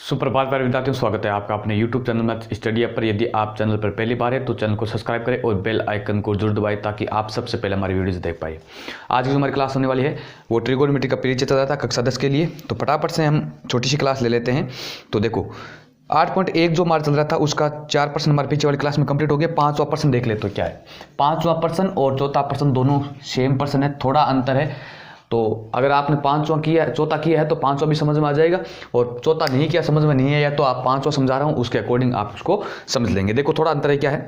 सुप्रभात प्यारे विद्यार्थियों, स्वागत है आपका अपने YouTube channel math study app पर। यदि आप चैनल पर पहली बार है तो चैनल को सब्सक्राइब करें और बेल आइकन को जरूर दबाएं ताकि आप सबसे पहले हमारी वीडियोस देख पाए। आज की जो हमारी क्लास होने वाली है वो ट्रिगोनोमेट्री का परिचय चल रहा था कक्षा 10 के लिए, तो फटाफट से हम छोटी सी क्लास ले लेते हैं। तो देखो 8.1 जो हमारा चल रहा था उसका 4% हमारे पीछे वाली क्लास में कंप्लीट हो गया। 5वां पर्सन देख ले तो क्या है, 5वां पर्सन और चौथा पर्सन दोनों सेम पर्सन है, थोड़ा अंतर है। तो अगर आपने 5वां किया, चौथा किया है तो 5वां भी समझ में आ जाएगा, और चौथा नहीं किया, समझ में नहीं है या तो आप 5वां समझा रहा हूँ उसके अकॉर्डिंग आप उसको समझ लेंगे। देखो थोड़ा अंतर है, क्या है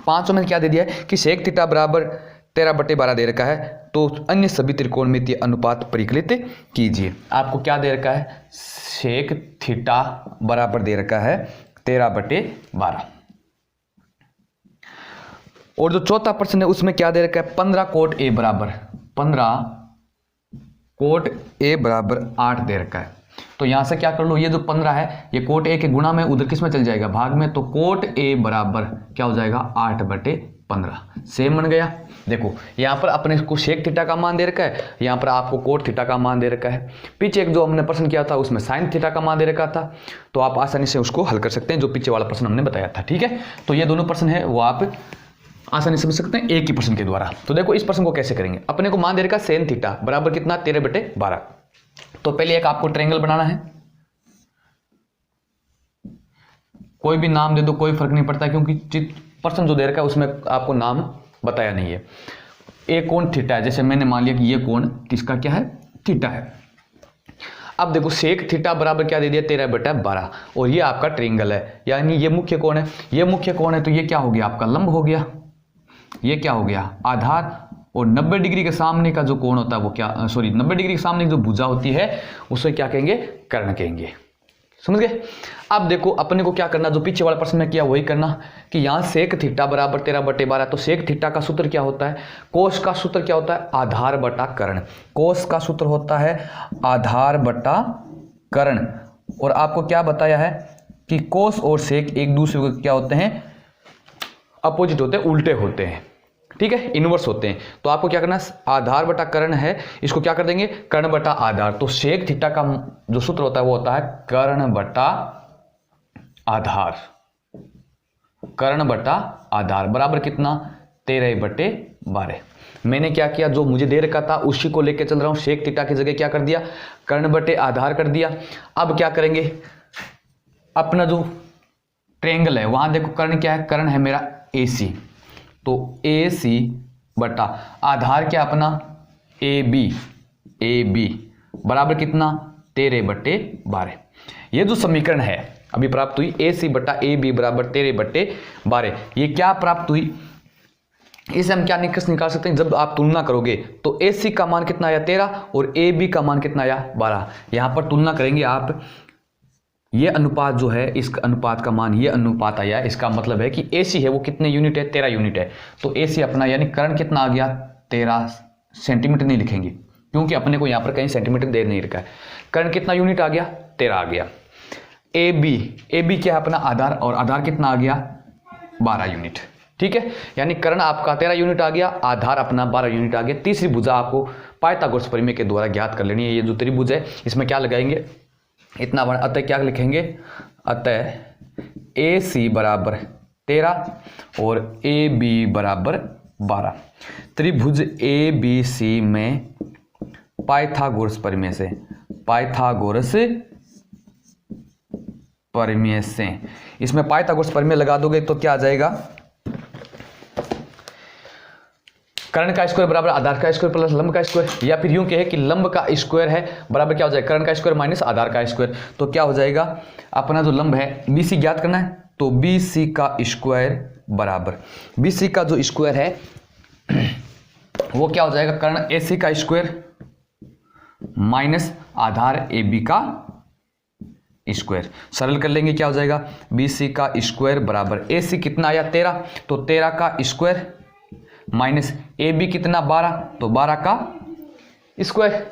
5वां में क्या दे दिया है कि सेक थीटा बराबर 13/12 दे रखा है, तो अन्य सभी त्रिकोणमितीय अनुपात परिकलित कीजिए। आपको क्या दे रखा है, सेक थीटा बराबर दे रखा है 13/12, और जो चौथा प्रश्न है उसमें क्या दे रखा है 15 कोट ए बराबर 15 कोट ए बराबर 8 दे रखा है। तो यहां से क्या कर लो, ये जो 15 है ये कोट ए के गुणा में उधर किस में चल जाएगा, भाग में, तो कोट ए बराबर क्या हो जाएगा 8/15, सेम बन गया। देखो यहां पर अपने को सेक थीटा का मान दे रखा है, यहां पर आपको कोट थीटा का मान दे रखा है। पीछे एक जो हमने प्रश्न किया था उसमें साइन थीटा का मान दे रखा था, तो आप आसानी से उसको हल कर सकते हैं जो पीछे वाला प्रश्न हमने बताया था। ठीक है, तो ये दोनों प्रश्न है वो आप आसानी से समझ सकते हैं एक ही प्रश्न के द्वारा। तो देखो इस प्रश्न को कैसे करेंगे, अपने को मान दे रखा सेन थीटा बराबर कितना 13/12। तो पहले एक आपको ट्रायंगल बनाना है, कोई भी नाम दे दो कोई फर्क नहीं पड़ता क्योंकि प्रश्न जो दे रखा है उसमें आपको नाम बताया नहीं है। एक कोण थीटा है, जैसे मैंने मान लिया कि ये कोण किसका क्या है, थीटा है। अब देखो सेक थीटा बराबर क्या दे दिया 13/12, और ये आपका ट्रायंगल है, यानी ये मुख्य कोण है, ये मुख्य कोण है, तो ये क्या हो गया आपका लंब हो गया, ये क्या हो गया आधार, और 90 डिग्री के सामने का जो कोण होता है वो क्या 90 डिग्री के सामने जो भुजा होती है उसे क्या कहेंगे, कर्ण कहेंगे। समझ गए। अब देखो अपने को क्या करना, जो पीछे वाला प्रश्न में किया वही करना कि यहाँ सेक थीटा बराबर 13/12, तो सेक थीटा का सूत्र क्या होता है, कोस का सूत्र क्या होता है, आधार बटा कर्ण। कोस का सूत्र होता है आधार बटा कर्ण, और आपको क्या बताया है कि कोस और सेक एक दूसरे को क्या होते हैं, अपोजिट होते हैं, उल्टे होते हैं। ठीक है, इनवर्स होते हैं। तो आपको क्या करना, आधार बटा कर्ण है, इसको क्या कर देंगे कर्ण बटा आधार। तो सेक थीटा का जो सूत्र होता है वो होता है कर्ण बटा आधार, कर्ण बटा आधार बराबर कितना 13/12। मैंने क्या किया, जो मुझे दे रखा था उसी को लेके चल रहा हूं, सेक थीटा की जगह क्या कर दिया कर्ण बटे आधार कर दिया। अब क्या करेंगे, अपना जो ट्रायंगल है वहां देखो कर्ण क्या है, कर्ण है मेरा AC, तो AC बटा आधार क्या अपना AB बराबर कितना 13/12। ये जो समीकरण है अभी प्राप्त हुई AC बटा AB बराबर 13/12, ये क्या प्राप्त हुई, इसे हम क्या निष्कर्ष निकाल सकते हैं, जब आप तुलना करोगे तो AC का मान कितना आया 13 और AB का मान कितना आया 12। यहां पर तुलना करेंगे आप, ये अनुपात जो है इस अनुपात का मान ये अनुपात आया, इसका मतलब है कि AC है वो कितने यूनिट है 13 यूनिट है। तो AC अपना यानी कर्ण कितना आ गया 13 सेंटीमीटर, नहीं लिखेंगे क्योंकि अपने को यहाँ पर कहीं सेंटीमीटर दे नहीं रखा है। कर्ण कितना यूनिट आ गया 13 आ गया। AB क्या है अपना आधार, और आधार कितना आ गया 12 यूनिट। ठीक है, यानी कर्ण आपका 13 यूनिट आ गया, आधार अपना 12 यूनिट आ गया। तीसरी भुजा आपको पाइथागोरस प्रमेय के द्वारा ज्ञात कर लेनी है। ये जो त्रिभुज है इसमें क्या लगाएंगे इतना बड़ा, अतः क्या लिखेंगे, अतः AC बराबर 13 और AB बराबर 12। त्रिभुज ABC में पाइथागोरस प्रमेय से, पाइथागोरस प्रमेय से, इसमें पाइथागोरस प्रमेय लगा दोगे तो क्या आ जाएगा, कर्ण का स्क्वायर बराबर आधार का स्क्वायर प्लस लंब का स्क्वायर, या फिर यूं कहे कि लंब का स्क्वायर है बराबर क्या हो जाएगा कर्ण का स्क्वायर माइनस आधार का स्क्वायर। तो क्या हो जाएगा, अपना जो लंब है BC ज्ञात करना है, तो BC का स्क्वायर बराबर BC का जो स्क्वायर है वो क्या हो जाएगा कर्ण AC का स्क्वायर माइनस आधार AB का स्क्वायर। सरल कर लेंगे क्या हो जाएगा, BC का स्क्वायर बराबर AC कितना आया 13, तो 13 का स्क्वायर माइनस AB कितना 12, तो 12 का स्क्वायर।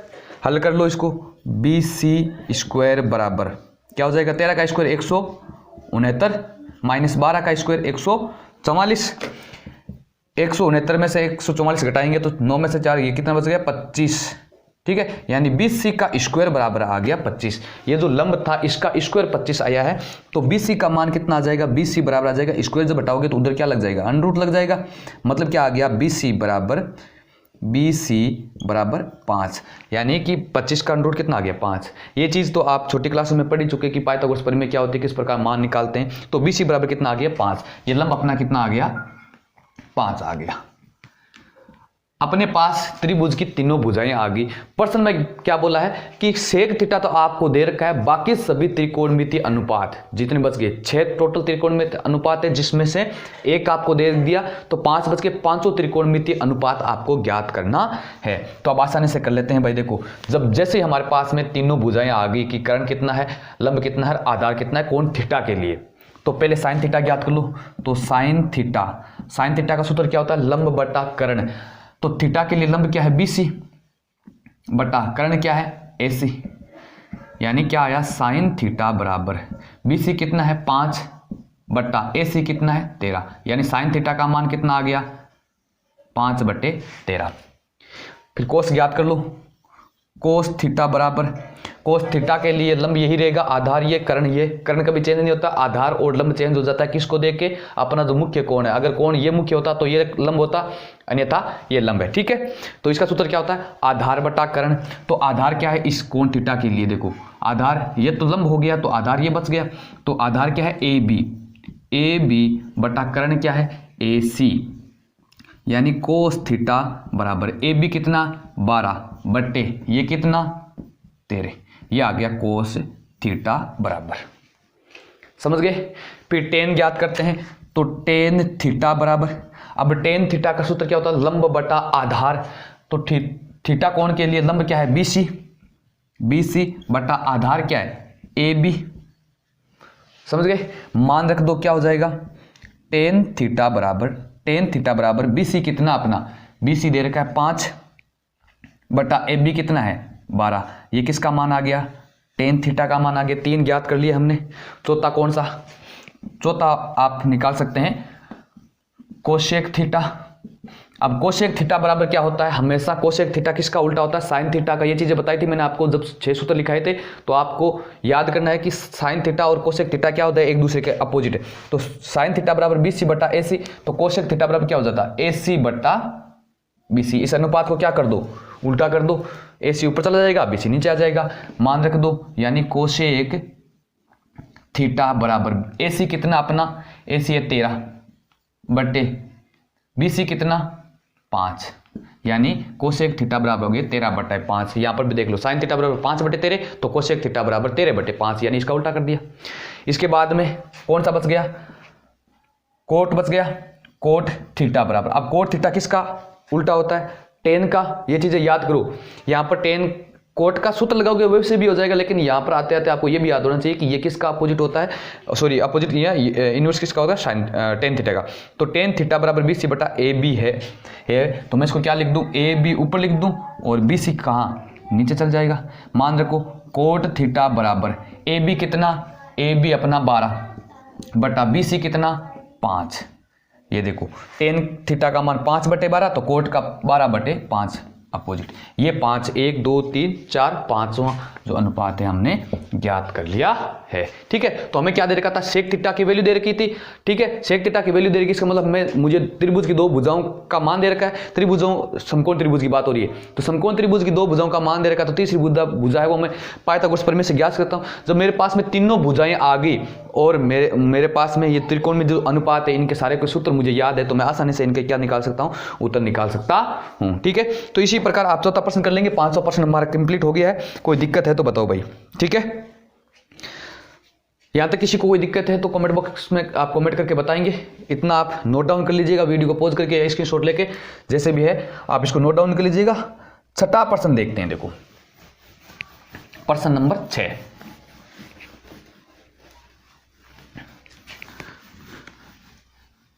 हल कर लो इसको, BC स्क्वायर बराबर क्या हो जाएगा 13 का स्क्वायर 169 माइनस 12 का स्क्वायर 144। 169 में से 144 घटाएंगे तो 9 में से 4, ये कितना बच गया 25। ठीक है, यानी BC का स्क्वायर बराबर आ गया 25। ये जो लंब था इसका स्क्वायर 25 आया है, तो BC का मान कितना आ जाएगा, BC बराबर आ जाएगा, स्क्वायर जब हटाओगे तो उधर क्या लग जाएगा, अंडर लग जाएगा। मतलब क्या आ गया, BC बराबर 5, यानी कि 25 का अंडर कितना आ गया 5। ये चीज़ तो आप छोटी क्लास में पढ़ ही चुके कि पाइथागोरस प्रमेय में क्या होती है, किस प्रकार मान निकालते हैं। तो BC बराबर कितना आ गया 5, ये लंब अपना कितना आ गया 5 आ गया। अपने पास त्रिभुज की तीनों भुजाएं आ गई। प्रश्न में क्या बोला है कि सेक थीटा तो आपको दे रखा है, बाकी सभी त्रिकोणमितीय अनुपात जितने बच गए 6 टोटल त्रिकोणमितीय अनुपात है, जिसमें से एक आपको दे दिया, तो 5 बच के 5 त्रिकोणमितीय अनुपात आपको ज्ञात करना है। तो अब आसानी से कर लेते हैं भाई। देखो, जब जैसे हमारे पास में तीनों भुजाएं आ गई कि कर्ण कितना है, लंब कितना है, आधार कितना है कोण थीटा के लिए, तो पहले साइन थीटा ज्ञात कर लो। तो साइन थीटा का सूत्र क्या होता है, लंब बटा कर्ण। तो थीटा के लिए लंब क्या है BC बटा कर्ण क्या है AC, यानी क्या आया साइन थीटा बराबर BC कितना है 5 बटा AC कितना है 13, यानी साइन थीटा का मान कितना आ गया 5/13। फिर कोस ज्ञात कर लो। कोस थीटा बराबर, कोस थीटा के लिए लंब यही रहेगा, आधार ये कर्ण कभी चेंज नहीं होता, आधार और लंब चेंज हो जाता है किसको देख के, अपना जो मुख्य कोण है। अगर कोण ये मुख्य होता तो ये लंब होता, अन्यथा ये लंब है। ठीक है, तो इसका सूत्र क्या होता है, आधार बटा कर्ण। तो आधार क्या है इस कोण थीटा के लिए, देखो आधार ये तो लंब हो गया, तो आधार ये बच गया, तो आधार क्या है AB बटा कर्ण क्या है AC, यानी कोस थीटा बराबर AB कितना 12 बट्टे ये कितना 13, ये आ गया कोस थीटा बराबर। समझ गए। फिर टेन ज्ञात करते हैं, तो टेन थीटा बराबर, अब टेन थीटा का सूत्र क्या होता है, लंब बटा आधार। तो थीटा कोण के लिए लंब क्या है BC बटा आधार क्या है AB। समझ गए। मान रख दो, क्या हो जाएगा टेन थीटा बराबर BC कितना, अपना BC दे रखा है 5 बटा AB कितना है 12, ये किसका मान आ गया, टेन थीटा का मान आ गया। 3 ज्ञात कर लिए हमने। चौथा कौन सा, चौथा आप निकाल सकते हैं कोसेक थीटा। अब कोसेक थीटा बराबर क्या होता है, हमेशा कोसेक थीटा किसका उल्टा होता है, साइन थीटा का। ये चीजें बताई थी मैंने आपको जब 6 सूत्र लिखाए थे, तो आपको याद करना है कि साइन थीटा और कोसेक थीटा क्या होता है, एक दूसरे के अपोजिट है। तो साइन थीटा बराबर BC बटा AC, तो कोसेक थीटा बराबर क्या हो जाता है AC बटा BC। इस अनुपात को क्या कर दो, उल्टा कर दो, AC ऊपर चला जाएगा BC नीचे आ जाएगा। मान रख दो, यानी कोसेक थीटा बराबर AC कितना, अपना AC है 13 बटे BC कितना 5, यानी कोसेक थीटा बराबर हो गया 13/5। यहां पर भी देख लो, साइन थीटा बराबर 5/13, तो कोसेक थीटा बराबर 13/5, यानी इसका उल्टा कर दिया। इसके बाद में कौन सा बच गया, कोट बच गया, कोट थीटा बराबर। अब कोट थीटा किसका उल्टा होता है, टेन का। ये चीजें याद करो, यहां पर टेन कोट का सूत्र लगाओगे वैसे भी हो जाएगा, लेकिन यहां पर आते आते आपको ये भी याद होना चाहिए कि ये किसका अपोजिट होता है, सॉरी अपोजिट इनवर्स किसका होता है, साइन टेन थीटा का। तो टेन थीटा बराबर BC बटा AB है, तो मैं इसको क्या लिख दूं, AB ऊपर लिख दूं और BC कहाँ नीचे चल जाएगा। मान रखो कोट थीटा बराबर AB कितना, AB अपना 12 बटा BC कितना 5। ये देखो टेन थीटा का मान 5/12, तो कोट का 12/5 अपोजिट। ये 5 1 2 3 4 5वां जो अनुपात है हमने ज्ञात कर लिया है। ठीक है, तो हमें क्या दे रखा था, सेक थीटा की वैल्यू दे रखी थी। ठीक है, सेक थीटा की वैल्यू दे रखी, इसका मतलब मुझे त्रिभुज की 2 भुजाओं का मान दे रखा है। त्रिभुजों, समकोण त्रिभुज की बात हो रही है, तो समकोण त्रिभुज की 2 भुजाओं का मान दे रखा, तो तीसरी भुजा है वो मैं पाइथागोरस प्रमेय से ज्ञात करता हूं। जब मेरे पास में तीनों भुजाएं आ गई और मेरे पास में ये त्रिकोण में जो अनुपात है, इनके सारे के सूत्र मुझे याद है, तो मैं आसानी से इनके क्या निकाल सकता हूं, उत्तर निकाल सकता हूं। ठीक है, तो इसी प्रकार आप चौथा प्रश्न कर लेंगे। 500% हमारा कंप्लीट हो गया है। कोई दिक्कत है तो बताओ भाई। ठीक है, यहां तक किसी को कोई दिक्कत है तो कमेंट बॉक्स में आप कमेंट करके बताएंगे। इतना आप नोट डाउन कर लीजिएगा, वीडियो को पॉज करके स्क्रीनशॉट लेके, जैसे भी है आप इसको नोट डाउन कर लीजिएगा। छठा प्रश्न देखते हैं। देखो प्रश्न नंबर 6,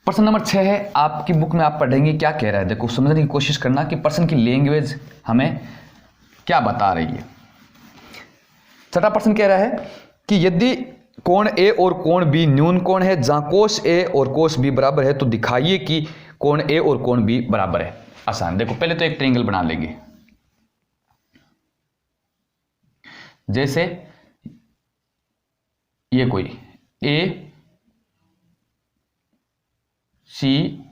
प्रश्न नंबर 6 है, आपकी बुक में आप पढ़ेंगे क्या कह रहा है। देखो समझने की कोशिश करना कि प्रश्न की लैंग्वेज हमें क्या बता रही है। छठा प्रश्न कह रहा है कि यदि कोण A और कोण B न्यून कोण है जहां कोस A और कोस B बराबर है, तो दिखाइए कि कोण A और कोण B बराबर है। आसान, देखो पहले तो एक ट्रायंगल बना लेंगे। जैसे ये कोई ए C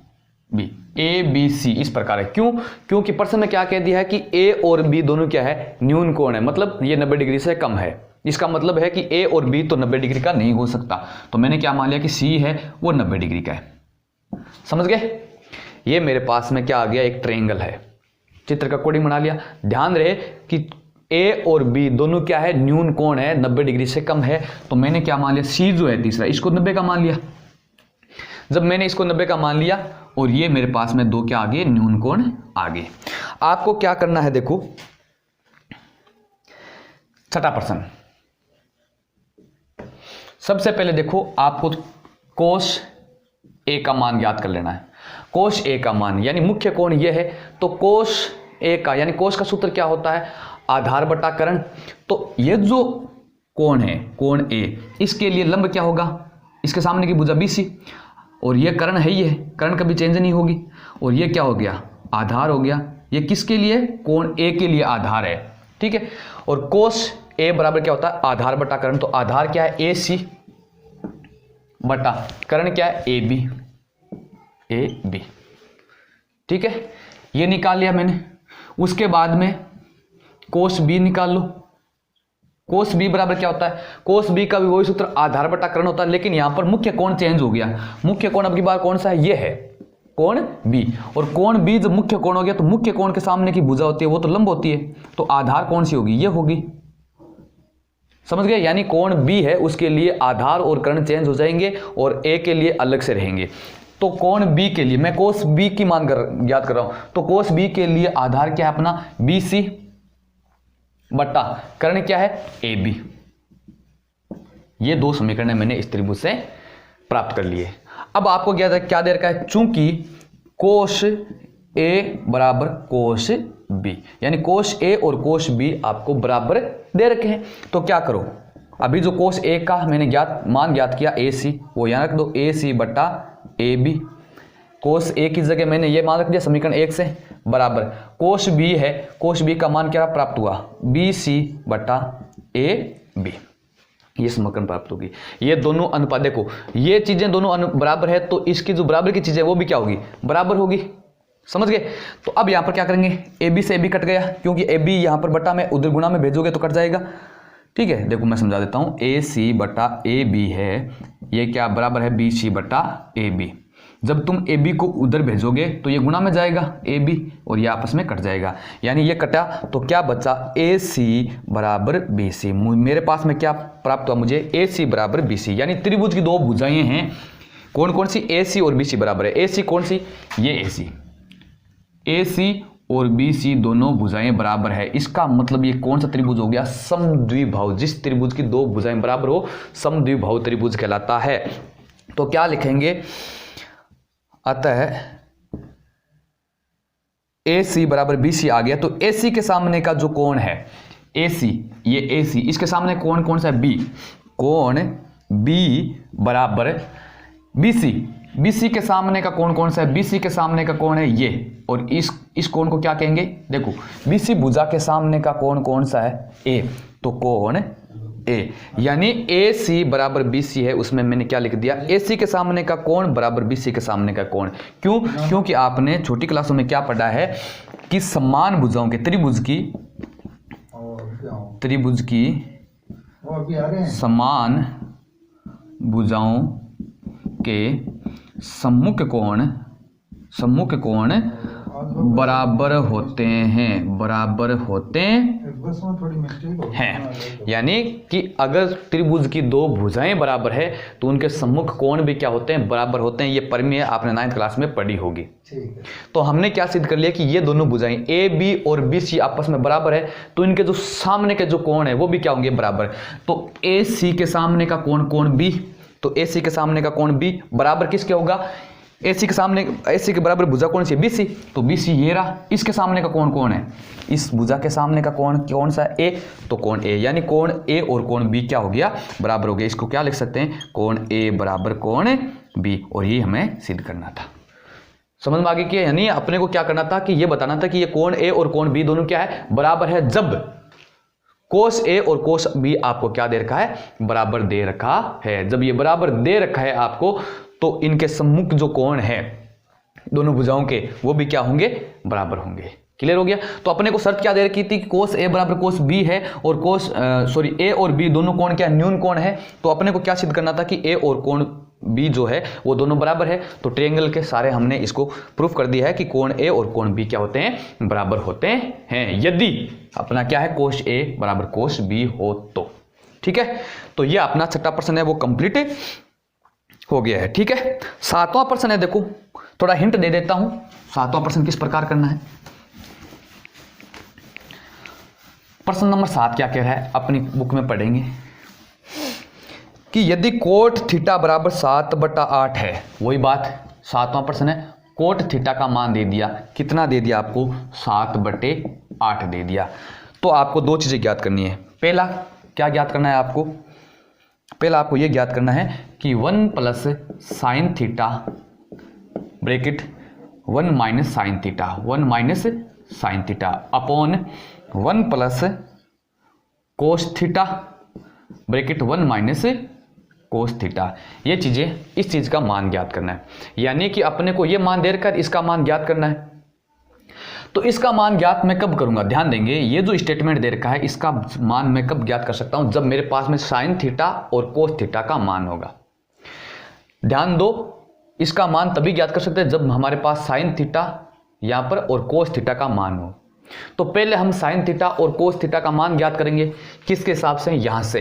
B, A B C इस प्रकार है। क्यों? क्योंकि प्रश्न में क्या कह दिया है कि ए और बी दोनों क्या है, न्यून कोण है, मतलब ये 90 डिग्री से कम है। इसका मतलब है कि ए और बी तो 90 डिग्री का नहीं हो सकता। तो मैंने क्या मान लिया कि सी है वो 90 डिग्री का है। समझ गए? ये मेरे पास में क्या आ गया, एक ट्रायंगल है। चित्र का कोडिंग बना लिया। ध्यान रहे कि ए और बी दोनों क्या है, न्यून कोण है, 90 डिग्री से कम है। तो मैंने क्या मान लिया, सी जो है तीसरा, इसको 90 का मान लिया। जब मैंने इसको 90 का मान लिया और ये मेरे पास में दो क्या आ गए, न्यून कोण आ गए। आपको क्या करना है, देखो छठा प्रश्न। सबसे पहले देखो आपको कोस ए का मान ज्ञात कर लेना है। कोस ए का मान यानी मुख्य कोण ये है, तो कोस ए का यानी कोस का सूत्र क्या होता है, आधार बटा कर्ण। तो ये जो कोण है, कोण ए, इसके लिए लंब क्या होगा, इसके सामने की भुजा BC, और ये कर्ण है, ये कर्ण कभी चेंज नहीं होगी। और ये क्या हो गया, आधार हो गया। ये किसके लिए, कोण ए के लिए आधार है, ठीक है। और कोस ए बराबर क्या होता है, आधार बटा कर्ण। तो आधार क्या है, AC बटा कर्ण क्या है, AB, ठीक है। ये निकाल लिया मैंने। उसके बाद में कोस B निकाल लो। कोस B बराबर क्या होता है, कोस B का भी वही सूत्र आधार बटा कर्ण होता है, लेकिन यहां पर मुख्य कोण चेंज हो गया। मुख्य कोण अब की बार कौन सा है, ये है कोण B। और कोण B जब मुख्य कोण हो गया तो मुख्य कोण के सामने की भुजा होती है वो तो लंब होती है, तो आधार कौन सी होगी, ये होगी। समझ गए? यानी कोण B है उसके लिए आधार और कर्ण चेंज हो जाएंगे और A के लिए अलग से रहेंगे। तो कोण B के लिए मैं कोस B की मान ज्ञात कर रहा हूं, तो कोस B के लिए आधार क्या है अपना, BC बटा कर्ण क्या है, AB। ये दो समीकरण मैंने इस त्रिभुज से प्राप्त कर लिए। अब आपको क्या दे रखा है, चूंकि कोस A बराबर कोस B, यानी कोस A और कोस B आपको बराबर दे रखे हैं। तो क्या करो, अभी जो कोस A का मैंने मान ज्ञात किया AC, वो यहां रख दो, AC बटा AB। कोस A की जगह मैंने ये मान रख दिया समीकरण 1 से, बराबर कोस B है, कोस B का मान क्या प्राप्त हुआ, BC बटा AB। ये समीकरण प्राप्त होगी। ये दोनों अनुपात, देखो ये चीजें दोनों बराबर है, तो इसकी जो बराबर की चीजें वो भी क्या होगी, बराबर होगी। समझ गए? तो अब यहां पर क्या करेंगे, AB से AB कट गया, क्योंकि AB यहां पर बटा में उधर गुणा में भेजोगे तो कट जाएगा, ठीक है। देखो मैं समझा देता हूं, AC बटा AB है, ये क्या बराबर है, BC बटा AB। जब तुम AB को उधर भेजोगे तो ये गुणा में जाएगा AB और ये आपस में कट जाएगा, यानी ये कटा तो क्या बचा, AC बराबर BC। मेरे पास में क्या प्राप्त हुआ मुझे, AC बराबर BC। यानी त्रिभुज की दो भुजाएं हैं, कौन कौन सी, AC और BC बराबर है। AC कौन सी, ये AC और BC दोनों भुजाएं बराबर है। इसका मतलब ये कौन सा त्रिभुज हो गया, समद्विबाहु। जिस त्रिभुज की दो भुजाएं बराबर हो समद्विबाहु त्रिभुज कहलाता है। तो क्या लिखेंगे, अतः AC बराबर BC आ गया। तो AC के सामने का जो कोण है AC, ये AC, इसके सामने कोण कौन सा है, B। कोण B बराबर BC। BC के सामने का कोण कौन सा है, BC के सामने का कोण है ये, और इस कोण को क्या कहेंगे, देखो BC भुजा के सामने का कोण कौन सा है, A, तो कोण A। यानी AC बराबर BC है, उसमें मैंने क्या लिख दिया, AC के सामने का कोण बराबर BC के सामने का कोण। क्यों? क्योंकि आपने छोटी क्लासों में क्या पढ़ा है कि समान भुजाओं के त्रिभुज की समान भुजाओं के सम्मुख कोण बराबर होते हैं। यानी कि अगर त्रिभुज की दो भुजाएं बराबर है तो उनके सम्मुख कोण भी क्या होते हैं, बराबर होते हैं। ये परिमेय आपने 9th क्लास में पढ़ी होगी। तो हमने क्या सिद्ध कर लिया कि ये दोनों भुजाएं AB और BC आपस में बराबर है, तो इनके जो सामने के जो कोण है वो भी क्या होंगे, बराबर। तो AC के सामने का कोण B, तो AC के सामने का कोण B बराबर किसके होगा, AC के बराबर भुजा कौन सी है, BC। तो BC ये रहा। इसके सामने का कोण कौन है, इस भुजा के सामने का कोण कौन सा है, A, तो कोण A। यानी कोण A और कोण B क्या हो गया, बराबर हो गया। इसको क्या लिख सकते हैं, कोण A बराबर कोण B। और ये हमें सिद्ध करना था। समझ में आगे किया, यानी अपने को क्या करना था कि ये बताना था कि ये कोण A और कोण B दोनों क्या है, बराबर है। जब कोस ए और कोस बी आपको क्या दे रखा है, बराबर दे रखा है। जब ये बराबर दे रखा है आपको, तो इनके सम्मुख जो कोण है दोनों भुजाओं के, वो भी क्या होंगे, बराबर होंगे। क्लियर हो गया। तो अपने को शर्त क्या दे रखी थी कि कोस ए बराबर कोस बी है, और ए और बी दोनों कोण क्या न्यून कोण है। तो अपने को क्या सिद्ध करना था कि ए और कोण बी जो है वो दोनों बराबर है। तो ट्रायंगल के सारे हमने इसको प्रूफ कर दिया है कि कोण ए और कोण बी क्या होते हैं, बराबर होते हैं, यदि अपना क्या है, कोस ए बराबर कोस बी हो तो। ठीक है, तो ये अपना छठा प्रश्न है वो कंप्लीट हो गया है। ठीक है, सातवां प्रश्न है, देखो थोड़ा हिंट दे देता हूं, सातवां प्रश्न किस प्रकार करना है। प्रश्न नंबर 7 क्या कह रहा है, अपनी बुक में पढ़ेंगे कि यदि कोट थीटा बराबर 7/8 है, वही बात, सातवां प्रश्न है, कोट थीटा का मान दे दिया, कितना दे दिया आपको, 7/8 दे दिया। तो आपको दो चीजें ज्ञात करनी है। पहला क्या ज्ञात करना है आपको, पहला आपको यह ज्ञात करना है कि 1 plus sine theta bracket 1 minus sine theta, 1 minus sine theta upon 1 plus cos theta bracket 1 minus cos theta. ये चीजें, इस चीज का मान ज्ञात करना है, यानी कि अपने को ये मान देकर इसका मान ज्ञात करना है। तो इसका मान ज्ञात मैं कब करूंगा, ध्यान देंगे, ये जो स्टेटमेंट दे रखा है इसका मान मैं कब ज्ञात कर सकता हूं, जब मेरे पास में साइन थीटा और कोस थीटा का मान होगा। ध्यान दो, इसका मान तभी ज्ञात कर सकते हैं जब हमारे पास साइन थीटा यहां पर और कोस थीटा का मान हो। तो पहले हम साइन थीटा और कोस थीटा का मान ज्ञात करेंगे, किसके हिसाब से, यहां से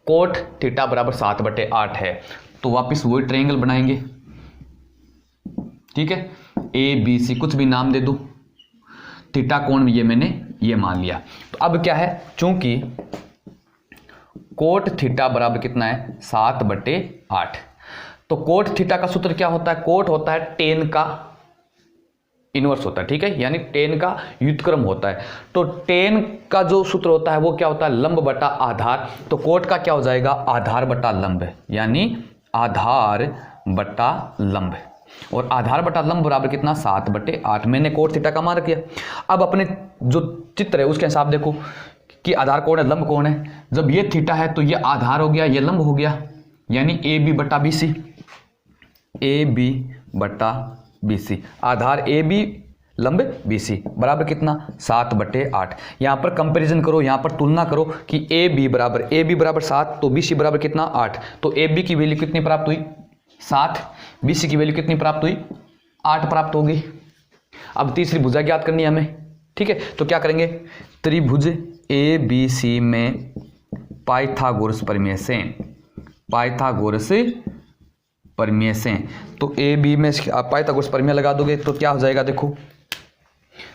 कोट थीटा बराबर 7/8 है, तो वापस वही ट्रायंगल बनाएंगे। ठीक है, ए बी सी कुछ भी नाम दे दो, थीटा कोण ये मैंने ये मान लिया। तो अब क्या है, चूंकि कोट थीटा बराबर कितना है, 7/8, तो कोट थीटा का सूत्र क्या होता है, कोट होता है टेन का इनवर्स होता है। ठीक है, यानी टेन का व्युत्क्रम होता है। तो टेन का जो सूत्र होता है वो क्या होता है, लंब बटा आधार। तो कोट का क्या हो जाएगा, आधार बटा लंब, यानी आधार बटा लंब, और आधार बटा लंब बराबर कितना, 7/8। मैंने कोट थीटा का मान रख दिया। अब अपने जो चित्र है उसके हिसाब देखो कि आधार कौन है, लंब कौन है। जब ये थीटा है तो ये आधार हो गया, ये लंब हो गया, यानी ए बी बटा बी सी, ए बी बटा बी सी, आधार ए बी लंब बी सी बराबर कितना, 7/8। यहां पर कंपैरिजन करो, यहां पर तुलना करो कि ए बी बराबर 7 तो बी सी बराबर कितना, 8। तो ए बी की वैल्यू कितनी प्राप्त हुई, 7, बी सी की वैल्यू कितनी प्राप्त हुई, 8 प्राप्त होगी। अब तीसरी भुजा ज्ञात करनी है हमें। ठीक है, तो क्या करेंगे, त्रिभुज ए बी सी में पाइथागोरस प्रमेय से, पाइथागोरस प्रमेय से, तो ए बी में आप पाइथागोरस प्रमेय लगा दोगे तो क्या हो जाएगा, देखो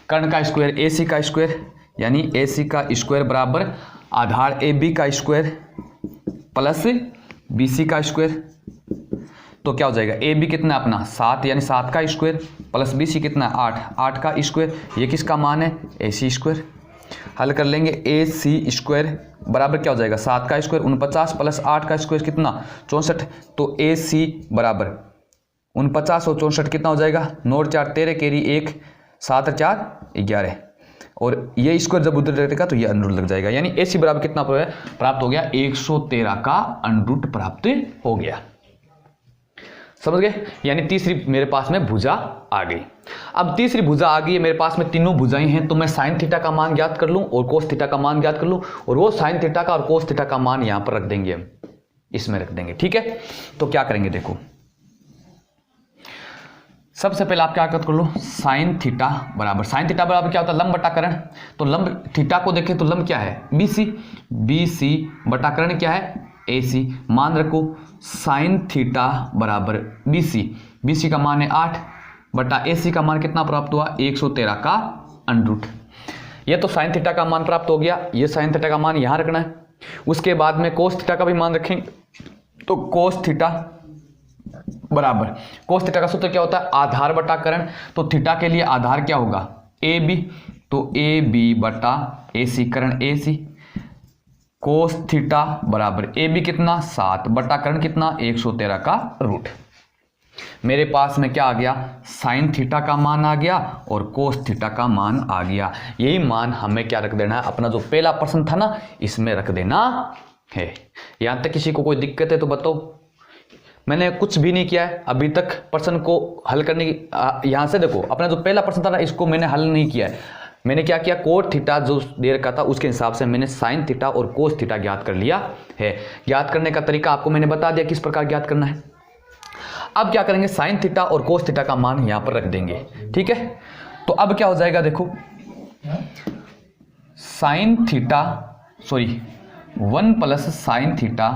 कर्ण का स्क्वायर ए सी का स्क्वायर, यानी ए सी का स्क्वायर बराबर आधार ए बी का स्क्वायर प्लस बी सी का स्क्वायर। तो क्या हो जाएगा, ए बी कितना अपना 7, यानी 7 का स्क्वायर प्लस बी सी कितना 8, 8 का स्क्वायर। ये किसका मान है, ए सी स्क्वायर। हल कर लेंगे, ए सी स्क्वायर बराबर क्या हो जाएगा, 7 का स्क्वायर 49 प्लस 8 का स्क्वायर कितना 64। तो ए सी बराबर 49 और 64 कितना हो जाएगा, 9 और 4 13 कैरी 1, 7 और 4 11, और ये स्क्वायर जब उधर रहेगा तो ये अंडर लग जाएगा, यानी ए सी बराबर कितना प्राप्त हो गया, 113 का अंडर प्राप्त हो गया। समझ गए, यानी तीसरी मेरे पास में भुजा आ गई। अब तीसरी भुजा आ गई है मेरे पास में, तीनों भुजाएं हैं, तो मैं साइन थीटा का मान ज्ञात कर लूं और कोस थीटा का मान ज्ञात कर लूं, और वो साइन थीटा का और कोस थीटा का मान यहां पर रख देंगे, हम इसमें रख देंगे। ठीक है, तो क्या करेंगे, देखो सबसे पहले आप क्या कर लो, साइन थीटा बराबर, साइन थीटा बराबर क्या होता है, लंब बटा कर्ण। तो लंब थीटा को देखें तो लंब क्या है, बी सी, बी सी बटा कर्ण क्या है, ए सी। मान रखो साइन थीटा बराबर बी सी, बी सी का मान है 8 बटा ए सी का मान कितना प्राप्त हुआ, 113 का अंडरूट। ये तो साइन थीटा का मान प्राप्त हो गया, ये साइन थीटा का मान यहां रखना है। उसके बाद में कोस थीटा का भी मान रखेंगे, तो कोस थीटा बराबर, कोस थीटा का सूत्र क्या होता है, आधार बटा कर्ण। तो थीटा के लिए आधार क्या होगा, ए बी, तो ए बी बटा ए सी कर्ण ए सी। कोस थीटा बराबर ए बी कितना 7 बटा कर्ण कितना 113 का रूट। मेरे पास में क्या आ गया, साइन थीटा का मान आ गया और कोस थीटा का मान आ गया। यही मान हमें क्या रख देना है, अपना जो पहला प्रश्न था ना इसमें रख देना है। यहां तक किसी को कोई दिक्कत है तो बताओ। मैंने कुछ भी नहीं किया है अभी तक प्रश्न को हल करने की। यहां से देखो, अपना जो पहला प्रश्न था ना इसको मैंने हल नहीं किया है। मैंने क्या किया, कोट थीटा जो दे रखा था उसके हिसाब से मैंने साइन थीटा और कोस थीटा ज्ञात कर लिया है। ज्ञात करने का तरीका आपको मैंने बता दिया किस प्रकार ज्ञात करना है। अब क्या करेंगे, साइन थीटा और कोस थीटा का मान यहां पर रख देंगे। ठीक है, तो अब क्या हो जाएगा, देखो sine theta 1 plus sine theta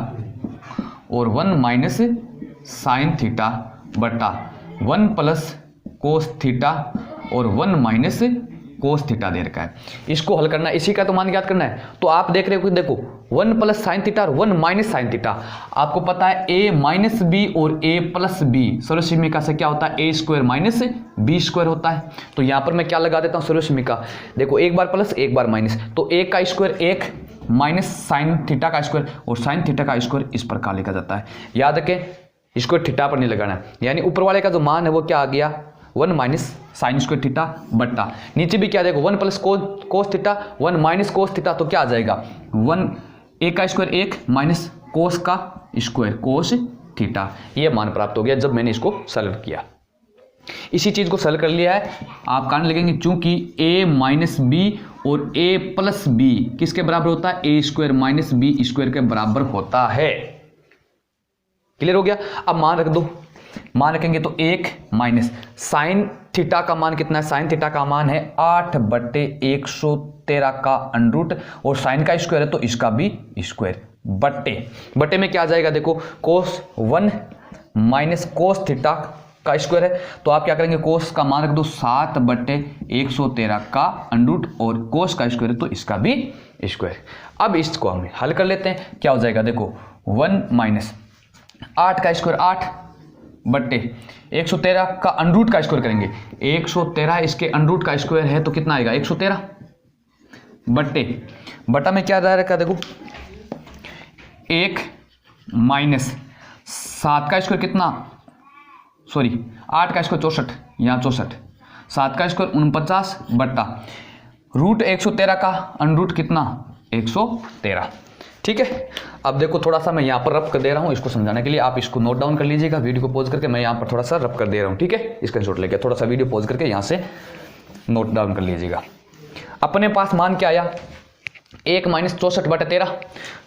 और 1 माइनस साइन थीटा बटा 1 प्लस कोस थीटा और 1 माइनस कोस थीटा दे रखा है। इसको हल करना है, इसी का तो मान ज्ञात करना है। तो आप देख रहे हो कि देखो 1 प्लस साइन थीटा और 1 माइनस साइन थीटा, आपको पता है a माइनस बी और a प्लस बी सर्वसमीका से क्या होता है, a square minus B square होता है। तो यहां पर मैं क्या लगा देता हूं सर्वसमीका, देखो एक बार प्लस एक बार माइनस, तो 1 का स्क्वायर 1 माइनस साइन थीटा का स्क्वायर और साइन थीटा का स्क्वायर इस प्रकार लिखा जाता है। याद रखें इसको थीटा पर नहीं लगाना है, यानी ऊपर वाले का जो मान है वो क्या आ गया, 1 माइनस साइन स्क्वायर थीटा बट्टा नीचे भी क्या देखो 1 plus cos theta 1 minus cos theta, तो क्या आ जाएगा 1 a का स्क्वायर 1 माइनस कोस का स्क्वायर कोस थीटा। ये मान प्राप्त हो गया जब मैंने इसको सॉल्व किया। इसी चीज को सॉल्व कर लिया है, आप कारण लिखेंगे चूंकि a माइनस बी और a प्लस बी किसके बराबर होता है, a square minus B square के बराबर होता है। क्लियर हो गया। अब मान रख दो, मान रखेंगे तो 1 माइनस साइन थीटा का मान कितना है, साइन थीटा का मान है 8/113 का अंडरूट और साइन का स्क्वायर है तो इसका भी स्क्वायर बट्टे में क्या आ जाएगा, देखो कोस 1 माइनस कोस थीटा का स्क्वायर है तो आप क्या करेंगे, कोस का मान रख दो 7/113 का अंडरूट और कोस का स्क्वायर है तो इसका भी स्क्वायर। अब इसको हम हल कर लेते हैं, क्या हो जाएगा, देखो 1 माइनस 8 का स्क्वायर 8 बट्टे 113 का अंडरूट का स्क्वायर करेंगे, 113 इसके अंडरूट का स्क्वायर है तो कितना आएगा 113 बट्टा में क्या जा रहा है, देखो 1 माइनस 7 का स्क्वायर कितना, 8 का स्क्वायर 64, यहाँ 64, 7 का स्क्वायर 49 बट्टा रूट 113 का अंडरूट कितना 113। ठीक है, अब देखो थोड़ा सा मैं यहाँ पर रब कर दे रहा हूँ इसको समझाने के लिए, आप इसको नोट डाउन कर लीजिएगा वीडियो को पॉज करके। मैं यहाँ पर थोड़ा सा रब कर दे रहा हूँ, ठीक है, स्क्रीनशॉट लेके थोड़ा सा वीडियो पॉज करके यहाँ से नोट डाउन कर लीजिएगा। अपने पास मान क्या आया, 1 माइनस 64/13,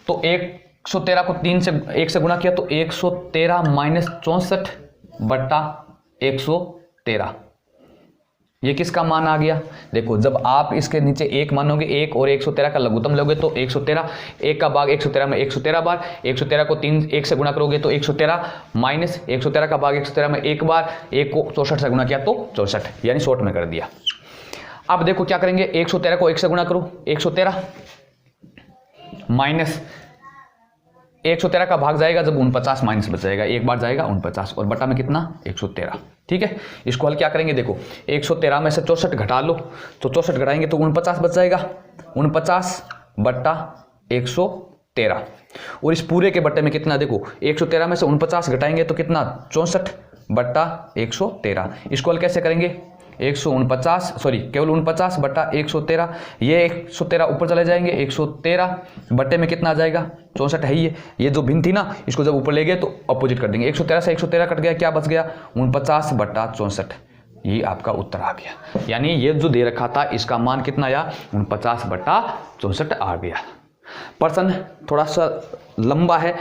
तो 113 को 1 से गुणा किया तो 113 माइनस 64/113, ये किसका मान आ गया। देखो जब आप इसके नीचे 1 मानोगे, 1 और 113 का लघुत्तम लोगे तो 113, 1 का भाग 113 में 113 बार, 113 को 1 से गुणा करोगे तो 113 माइनस 113 का भाग 113 में 1 बार, 1 को 64 से गुणा किया तो 64, यानी शॉर्ट में कर दिया। अब देखो क्या करेंगे, 113 को 1 से गुणा करो, 113 माइनस 113 का भाग जाएगा जब 49 माइनस बच जाएगा, एक बार जाएगा 49 और बटा में कितना 113। ठीक है, इसको हल क्या करेंगे, देखो 113 में से 64 घटा लो तो 64 घटाएंगे तो 49 बच जाएगा, 49 बट्टा 113 और इस पूरे के बट्टे में कितना, देखो 113 में से 49 घटाएंगे तो कितना 64 बट्टा 113। इसको हल कैसे करेंगे, 149 केवल 49 बट्टा 113, ये 113 ऊपर चले जाएंगे, 113 बट्टे में कितना आ जाएगा 64 है ये जो भिन्न थी ना इसको जब ऊपर ले गए तो अपोजिट कर देंगे, 113 से 113 कट गया, क्या बच गया 49 बट्टा 64, ये आपका उत्तर आ गया। यानी ये जो दे रखा था इसका मान कितना आया 49 बट्टा 64 आ गया। प्रश्न थोड़ा सा लंबा है,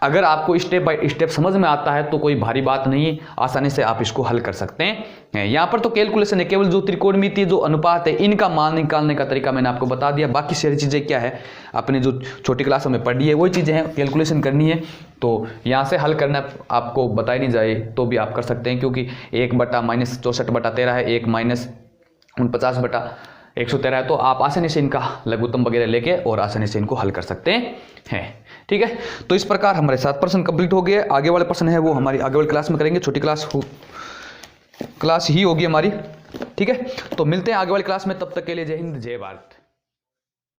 अगर आपको स्टेप बाय स्टेप समझ में आता है तो कोई भारी बात नहीं है, आसानी से आप इसको हल कर सकते हैं। यहाँ पर तो कैलकुलेशन है, केवल जो त्रिकोणमिति जो अनुपात है इनका मान निकालने का तरीका मैंने आपको बता दिया, बाकी सारी चीज़ें क्या है अपने जो छोटी क्लासों में पढ़ी है वही चीज़ें हैं, कैलकुलेशन करनी है तो यहाँ से हल करना आपको बताई नहीं जाए तो भी आप कर सकते हैं, क्योंकि 1 बटा माइनस 64/13 है, 1 माइनस 49 बटा 113 है, तो आप आसानी से इनका लघुत्तम वगैरह लेके और आसानी से इनको हल कर सकते हैं। ठीक है, तो इस प्रकार हमारे 7 प्रश्न कंप्लीट हो गए। आगे वाले प्रश्न है वो हमारी आगे वाली क्लास में करेंगे, छोटी क्लास ही होगी हमारी। ठीक है, तो मिलते हैं आगे वाली क्लास में, तब तक के लिए जय हिंद जय भारत।